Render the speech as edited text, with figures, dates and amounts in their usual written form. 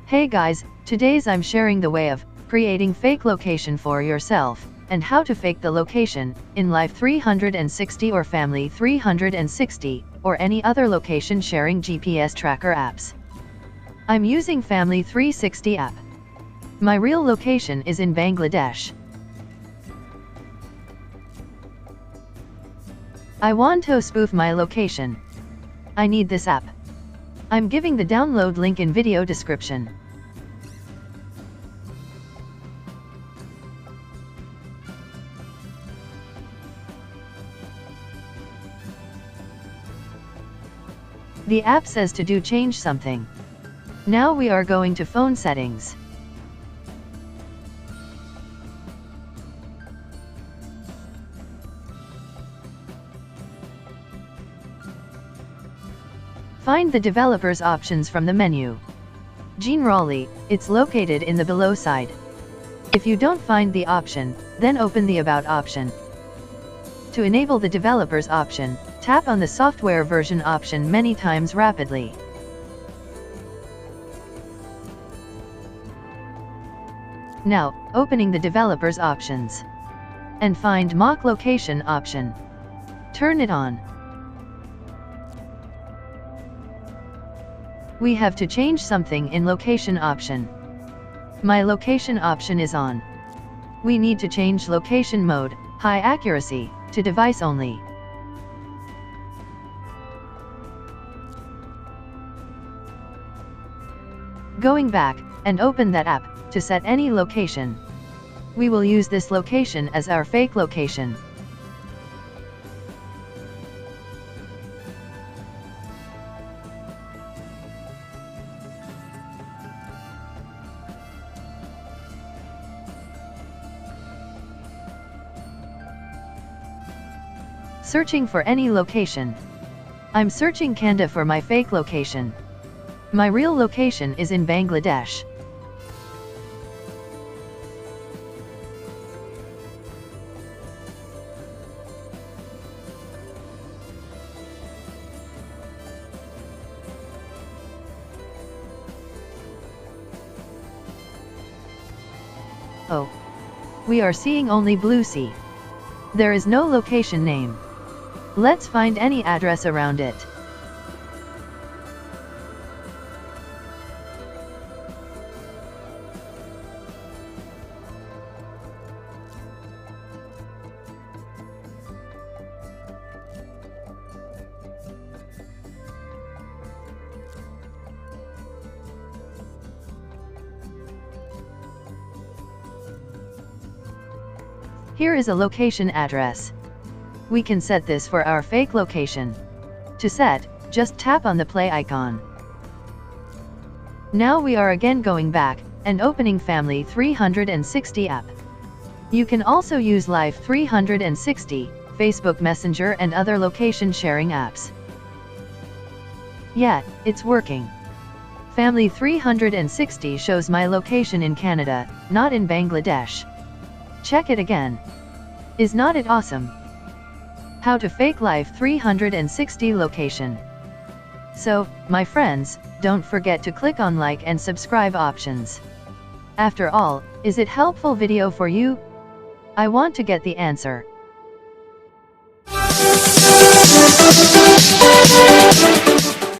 Hey guys, today's I'm sharing the way of creating fake location for yourself, and how to fake the location in Life360 or Family360, or any other location sharing GPS tracker apps. I'm using Family360 app. My real location is in Bangladesh. I want to spoof my location. I need this app. I'm giving the download link in video description. The app says to change something. Now we are going to phone settings. Find the developers options from the menu. Generally, it's located in the below side. If you don't find the option, then open the About option. To enable the developers option, tap on the software version option many times rapidly. Now, opening the developers options. And find mock location option. Turn it on. We have to change something in location option. My location option is on. We need to change location mode, high accuracy, to device only. Going back, and open that app, to set any location. We will use this location as our fake location. Searching for any location. I'm searching Canada for my fake location. My real location is in Bangladesh. Oh. We are seeing only Blue Sea. There is no location name. Let's find any address around it. Here is a location address. We can set this for our fake location. To set, just tap on the play icon. Now we are again going back, and opening Family360 app. You can also use Life360, Facebook Messenger and other location sharing apps. Yeah, it's working. Family360 shows my location in Canada, not in Bangladesh. Check it again. Is not it awesome? How to fake Life360 location. So, my friends, don't forget to click on like and subscribe options. After all, is it helpful video for you? I want to get the answer.